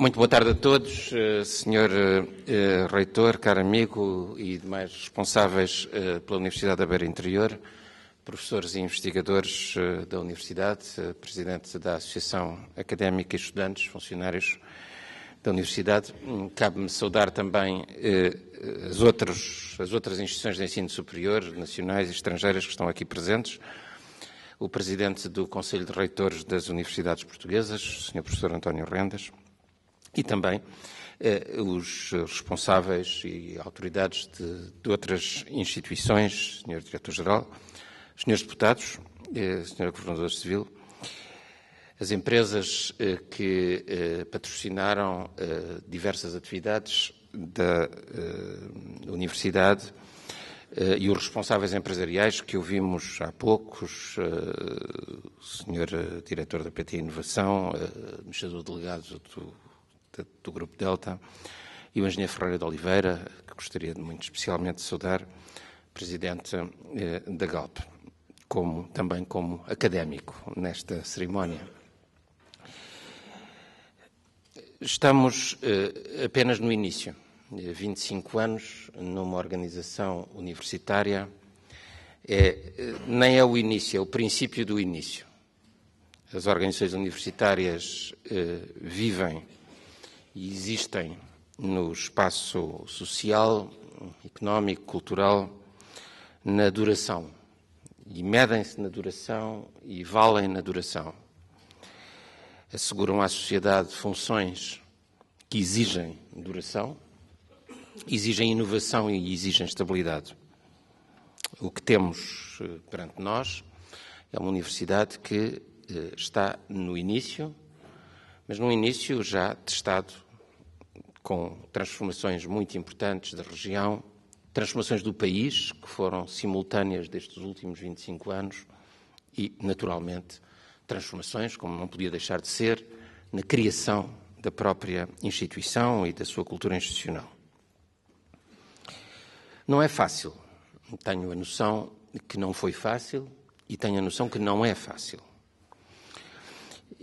Muito boa tarde a todos, Sr. Reitor, caro amigo e demais responsáveis pela Universidade da Beira Interior, professores e investigadores da Universidade, Presidente da Associação Académica e estudantes, funcionários da Universidade. Cabe-me saudar também as outras instituições de ensino superior, nacionais e estrangeiras que estão aqui presentes, o Presidente do Conselho de Reitores das Universidades Portuguesas, Sr. Professor António Rendas, e também os responsáveis e autoridades de outras instituições, Sr. Diretor-Geral, Srs. Deputados, Sra. Governadora Civil, as empresas que patrocinaram diversas atividades da Universidade e os responsáveis empresariais que ouvimos há poucos, o Sr. Diretor da PT Inovação, Administrador Delegado do Grupo Delta, e o Engenheiro Ferreira de Oliveira, que gostaria muito especialmente de saudar, Presidente da Galp, também como académico nesta cerimónia. Estamos apenas no início. 25 anos numa organização universitária nem é o início, é o princípio do início. As organizações universitárias vivem e existem no espaço social, económico, cultural, na duração. E medem-se na duração e valem na duração. Asseguram à sociedade funções que exigem duração, exigem inovação e exigem estabilidade. O que temos perante nós é uma universidade que está no início, mas num início já testado, com transformações muito importantes da região, transformações do país, que foram simultâneas destes últimos 25 anos, e, naturalmente, transformações, como não podia deixar de ser, na criação da própria instituição e da sua cultura institucional. Não é fácil. Tenho a noção de que não foi fácil e tenho a noção que não é fácil.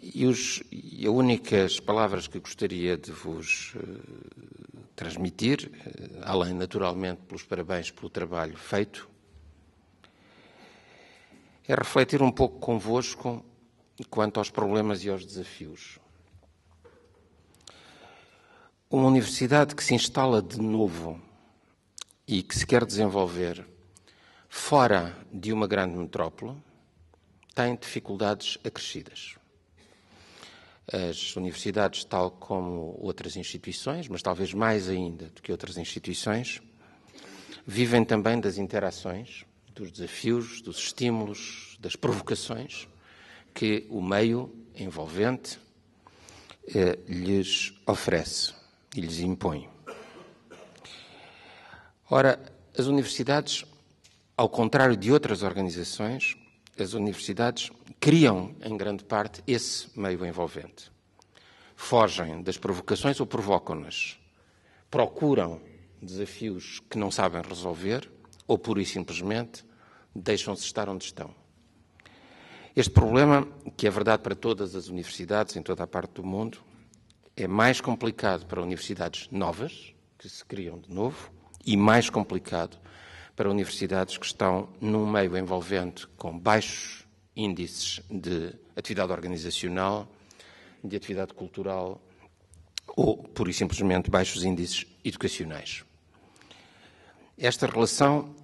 E as únicas palavras que gostaria de vos transmitir, além naturalmente pelos parabéns pelo trabalho feito, é refletir um pouco convosco quanto aos problemas e aos desafios. Uma universidade que se instala de novo e que se quer desenvolver fora de uma grande metrópole tem dificuldades acrescidas. As universidades, tal como outras instituições, mas talvez mais ainda do que outras instituições, vivem também das interações, dos desafios, dos estímulos, das provocações que o meio envolvente lhes oferece e lhes impõe. Ora, as universidades, ao contrário de outras organizações, as universidades criam, em grande parte, esse meio envolvente. Fogem das provocações ou provocam-nas. Procuram desafios que não sabem resolver ou, pura e simplesmente, deixam-se estar onde estão. Este problema, que é verdade para todas as universidades em toda a parte do mundo, é mais complicado para universidades novas, que se criam de novo, e mais complicado para universidades que estão num meio envolvente com baixos índices de atividade organizacional, de atividade cultural ou, pura e simplesmente, baixos índices educacionais. Esta relação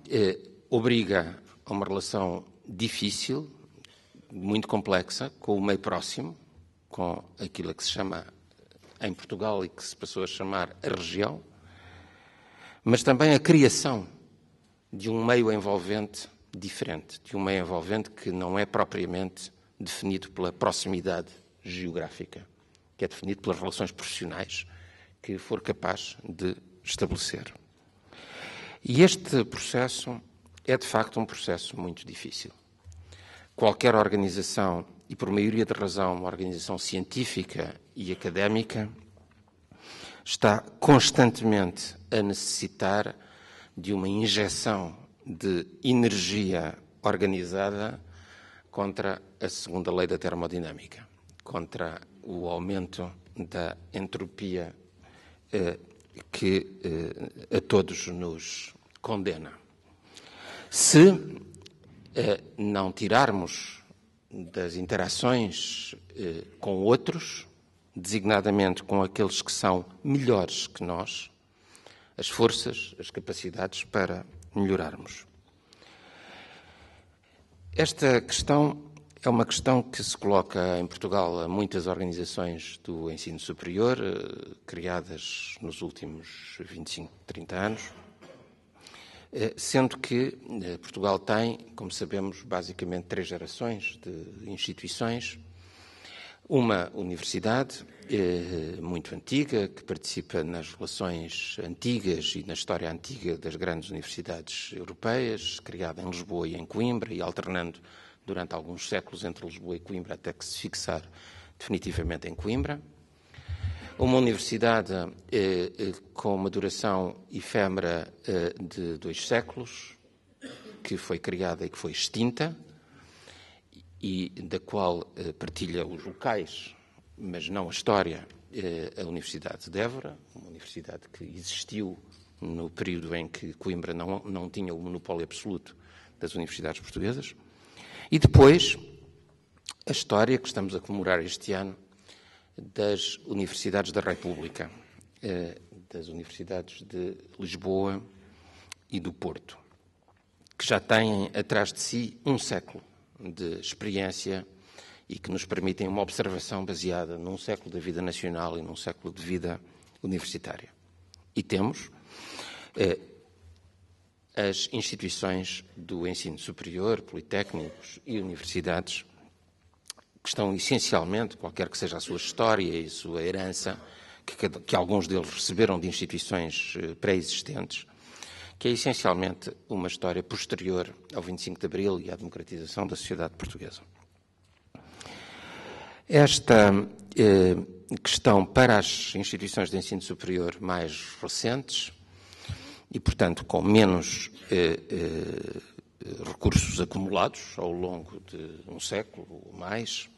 obriga a uma relação difícil, muito complexa, com o meio próximo, com aquilo que se chama em Portugal e que se passou a chamar a região, mas também a criação de um meio envolvente diferente, de um meio envolvente que não é propriamente definido pela proximidade geográfica, que é definido pelas relações profissionais que for capaz de estabelecer. E este processo é, de facto, um processo muito difícil. Qualquer organização, e por maioria de razão uma organização científica e académica, está constantemente a necessitar de uma injeção de energia organizada contra a segunda lei da termodinâmica, contra o aumento da entropia que a todos nos condena. Se não tirarmos das interações com outros, designadamente com aqueles que são melhores que nós, as forças, as capacidades para melhorarmos. Esta questão é uma questão que se coloca em Portugal a muitas organizações do ensino superior, criadas nos últimos 25, 30 anos, sendo que Portugal tem, como sabemos, basicamente 3 gerações de instituições. Uma universidade muito antiga, que participa nas relações antigas e na história antiga das grandes universidades europeias, criada em Lisboa e em Coimbra, e alternando durante alguns séculos entre Lisboa e Coimbra, até que se fixar definitivamente em Coimbra. Uma universidade com uma duração efêmera de 2 séculos, que foi criada e que foi extinta, e da qual partilha os locais, mas não a história, a Universidade de Évora, uma universidade que existiu no período em que Coimbra não tinha o monopólio absoluto das universidades portuguesas. E depois, a história que estamos a comemorar este ano das Universidades da República, das Universidades de Lisboa e do Porto, que já têm atrás de si 1 século de experiência e que nos permitem uma observação baseada num século da vida nacional e num século de vida universitária. E temos as instituições do ensino superior, politécnicos e universidades, que estão essencialmente, qualquer que seja a sua história e a sua herança, que alguns deles receberam de instituições pré-existentes, que é essencialmente uma história posterior ao 25 de Abril e à democratização da sociedade portuguesa. Esta questão para as instituições de ensino superior mais recentes e, portanto, com menos recursos acumulados ao longo de 1 século ou mais,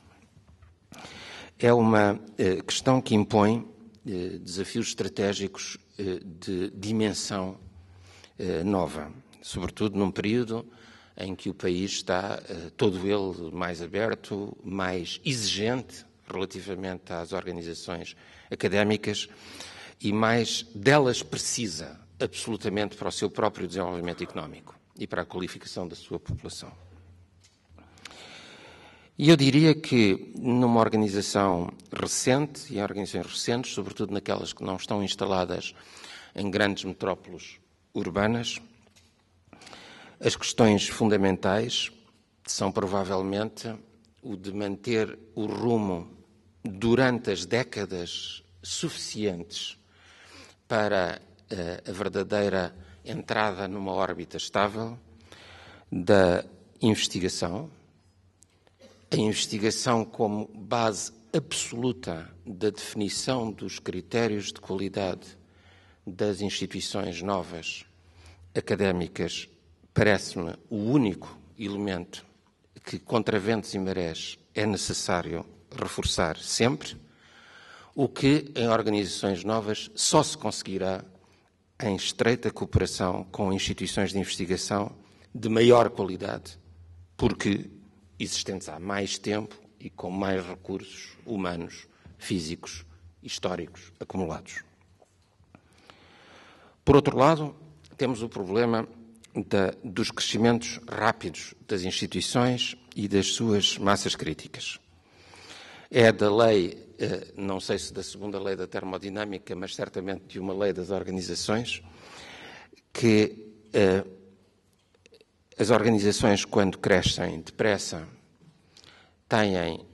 é uma questão que impõe desafios estratégicos de dimensão nova, sobretudo num período em que o país está todo ele mais aberto, mais exigente relativamente às organizações académicas e mais delas precisa absolutamente para o seu próprio desenvolvimento económico e para a qualificação da sua população. E eu diria que numa organização recente, e em organizações recentes, sobretudo naquelas que não estão instaladas em grandes metrópoles urbanas, as questões fundamentais são provavelmente o de manter o rumo durante as décadas suficientes para a verdadeira entrada numa órbita estável da investigação, a investigação como base absoluta da definição dos critérios de qualidade das instituições novas académicas, parece-me o único elemento que, contra ventos e marés, é necessário reforçar sempre, o que, em organizações novas, só se conseguirá em estreita cooperação com instituições de investigação de maior qualidade, porque existentes há mais tempo e com mais recursos humanos, físicos, históricos acumulados. Por outro lado, temos o problema dos crescimentos rápidos das instituições e das suas massas críticas. É da lei, não sei se da segunda lei da termodinâmica, mas certamente de uma lei das organizações, que as organizações, quando crescem depressa, têm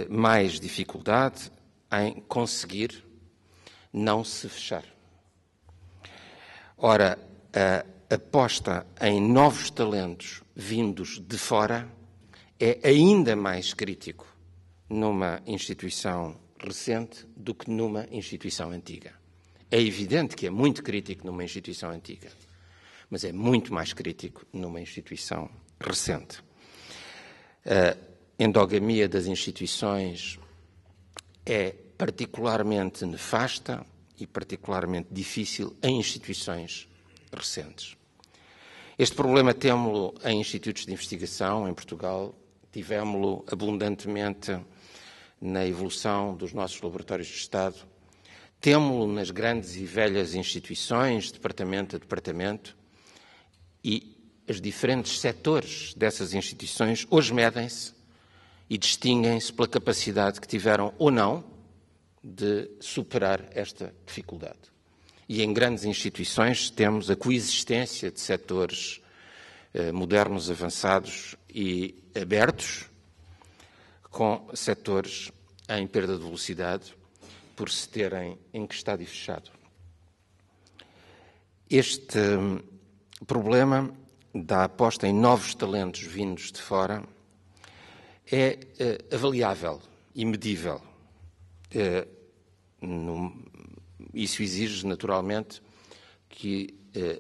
mais dificuldade em conseguir não se fechar. Ora, a aposta em novos talentos vindos de fora é ainda mais crítico numa instituição recente do que numa instituição antiga. É evidente que é muito crítico numa instituição antiga, mas é muito mais crítico numa instituição recente. A endogamia das instituições é particularmente nefasta e particularmente difícil em instituições recentes. Este problema temos-lo em institutos de investigação em Portugal, tivemos-lo abundantemente na evolução dos nossos laboratórios de Estado, temos-lo nas grandes e velhas instituições, departamento a departamento, e os diferentes setores dessas instituições hoje medem-se e distinguem-se pela capacidade que tiveram ou não de superar esta dificuldade. E em grandes instituições temos a coexistência de setores modernos, avançados e abertos, com setores em perda de velocidade, por se terem encostado e fechado. Este problema da aposta em novos talentos vindos de fora é avaliável e medível. Isso exige, naturalmente, que,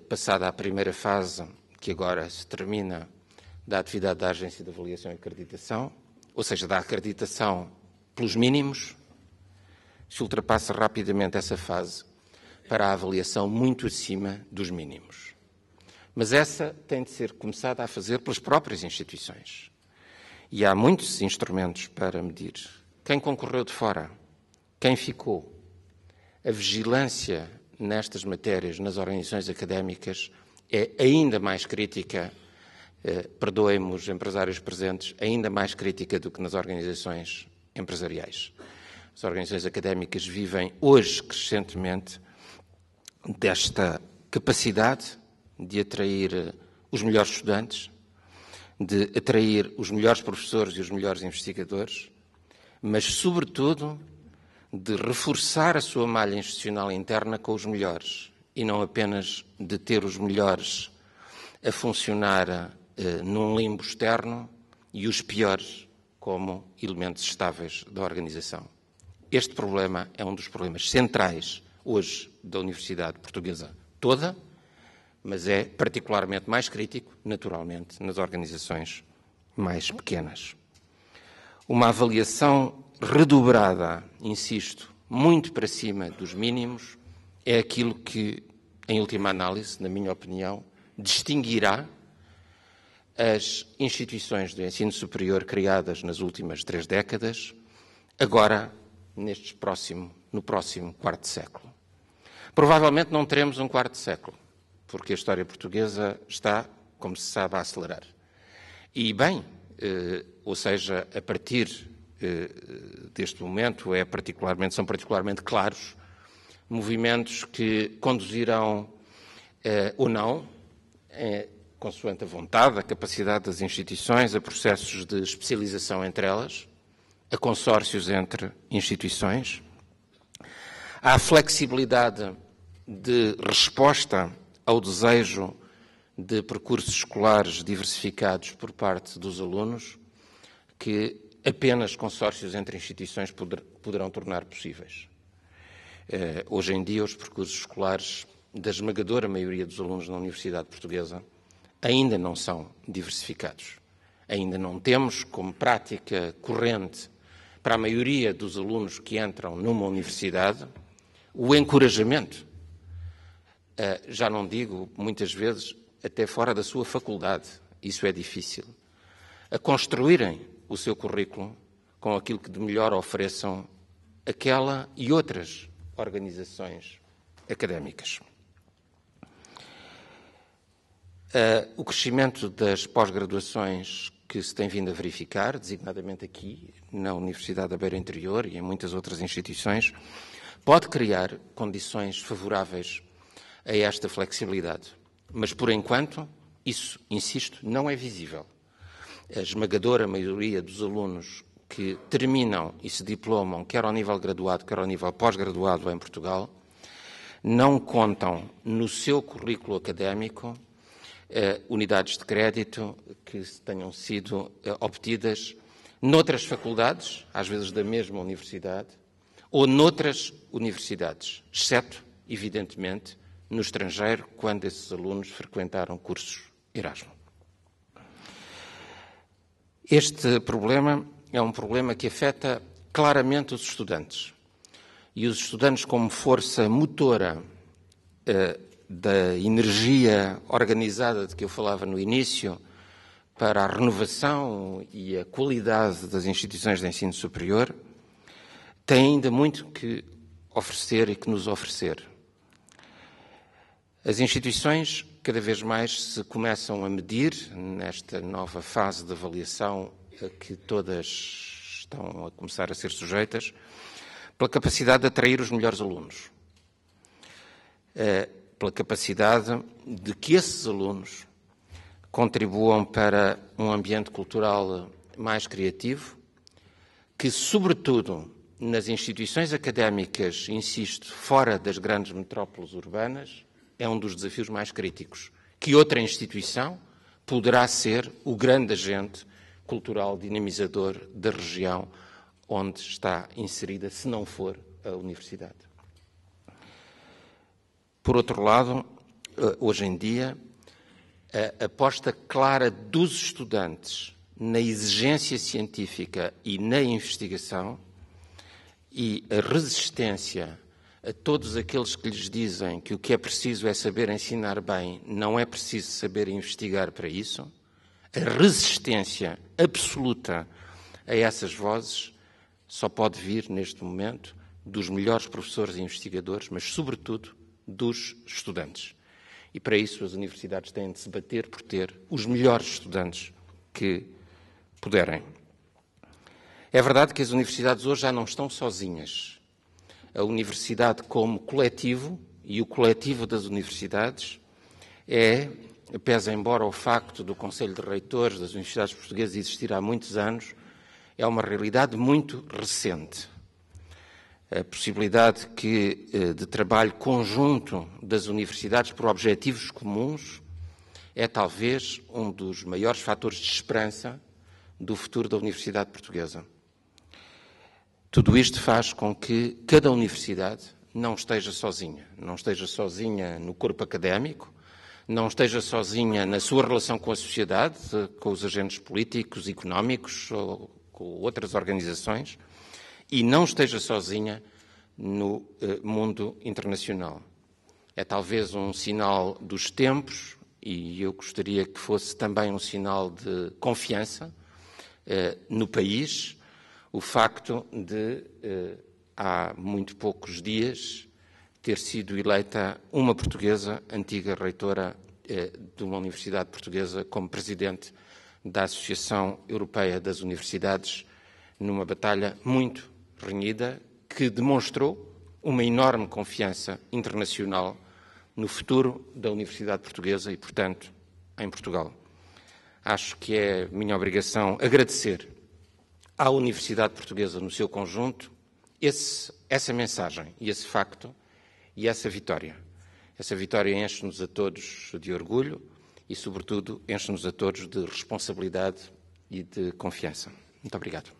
passada a primeira fase, que agora se termina, da atividade da Agência de Avaliação e Acreditação, ou seja, da acreditação pelos mínimos, se ultrapassa rapidamente essa fase para a avaliação muito acima dos mínimos. Mas essa tem de ser começada a fazer pelas próprias instituições. E há muitos instrumentos para medir. Quem concorreu de fora? Quem ficou? A vigilância nestas matérias, nas organizações académicas, é ainda mais crítica, perdoem-me os empresários presentes, ainda mais crítica do que nas organizações empresariais. As organizações académicas vivem hoje, crescentemente, desta capacidade de atrair os melhores estudantes, de atrair os melhores professores e os melhores investigadores, mas, sobretudo, de reforçar a sua malha institucional interna com os melhores e não apenas de ter os melhores a funcionar num limbo externo e os piores como elementos estáveis da organização. Este problema é um dos problemas centrais hoje da Universidade Portuguesa toda, mas é particularmente mais crítico, naturalmente, nas organizações mais pequenas. Uma avaliação redobrada, insisto, muito para cima dos mínimos, é aquilo que, em última análise, na minha opinião, distinguirá as instituições do ensino superior criadas nas últimas 3 décadas, agora no próximo quarto século. Provavelmente não teremos um quarto século, porque a história portuguesa está, como se sabe, a acelerar. E bem, ou seja, a partir deste momento são particularmente claros movimentos que conduzirão ou não, consoante a vontade, a capacidade das instituições, a processos de especialização entre elas, a consórcios entre instituições, à flexibilidade de resposta ao desejo de percursos escolares diversificados por parte dos alunos, que apenas consórcios entre instituições poderão tornar possíveis. Hoje em dia, os percursos escolares da esmagadora maioria dos alunos na Universidade Portuguesa ainda não são diversificados. Ainda não temos, como prática corrente para a maioria dos alunos que entram numa universidade, o encorajamento, já não digo, muitas vezes, até fora da sua faculdade, isso é difícil, a construírem o seu currículo com aquilo que de melhor ofereçam aquela e outras organizações académicas. O crescimento das pós-graduações que se tem vindo a verificar, designadamente aqui, na Universidade da Beira Interior e em muitas outras instituições, pode criar condições favoráveis a esta flexibilidade. Mas, por enquanto, isso, insisto, não é visível. A esmagadora maioria dos alunos que terminam e se diplomam, quer ao nível graduado, quer ao nível pós-graduado em Portugal, não contam no seu currículo académico unidades de crédito que tenham sido obtidas noutras faculdades, às vezes da mesma universidade, ou noutras universidades, exceto, evidentemente, no estrangeiro, quando esses alunos frequentaram cursos Erasmus. Este problema é um problema que afeta claramente os estudantes, e os estudantes como força motora da energia organizada de que eu falava no início para a renovação e a qualidade das instituições de ensino superior, têm ainda muito que oferecer e que nos oferecer. As instituições cada vez mais se começam a medir, nesta nova fase de avaliação a que todas estão a começar a ser sujeitas, pela capacidade de atrair os melhores alunos, pela capacidade de que esses alunos contribuam para um ambiente cultural mais criativo, que, sobretudo, nas instituições académicas, insisto, fora das grandes metrópoles urbanas, é um dos desafios mais críticos. Que outra instituição poderá ser o grande agente cultural dinamizador da região onde está inserida, se não for a universidade. Por outro lado, hoje em dia, a aposta clara dos estudantes na exigência científica e na investigação e a resistência a todos aqueles que lhes dizem que o que é preciso é saber ensinar bem, não é preciso saber investigar para isso, a resistência absoluta a essas vozes só pode vir, neste momento, dos melhores professores e investigadores, mas, sobretudo, dos estudantes. E, para isso, as universidades têm de se bater por ter os melhores estudantes que puderem. É verdade que as universidades hoje já não estão sozinhas. A universidade como coletivo, e o coletivo das universidades, pese embora o facto do Conselho de Reitores das Universidades Portuguesas existir há muitos anos, é uma realidade muito recente. A possibilidade de trabalho conjunto das universidades por objetivos comuns é talvez um dos maiores fatores de esperança do futuro da Universidade Portuguesa. Tudo isto faz com que cada universidade não esteja sozinha no corpo académico, não esteja sozinha na sua relação com a sociedade, com os agentes políticos, económicos ou com outras organizações, e não esteja sozinha no mundo internacional. É talvez um sinal dos tempos, e eu gostaria que fosse também um sinal de confiança no país, o facto de, há muito poucos dias, ter sido eleita uma portuguesa, antiga reitora de uma universidade portuguesa, como presidente da Associação Europeia das Universidades, numa batalha muito renhida, que demonstrou uma enorme confiança internacional no futuro da Universidade Portuguesa e, portanto, em Portugal. Acho que é minha obrigação agradecer à Universidade Portuguesa no seu conjunto essa mensagem e esse facto e essa vitória. Essa vitória enche-nos a todos de orgulho e, sobretudo, enche-nos a todos de responsabilidade e de confiança. Muito obrigado.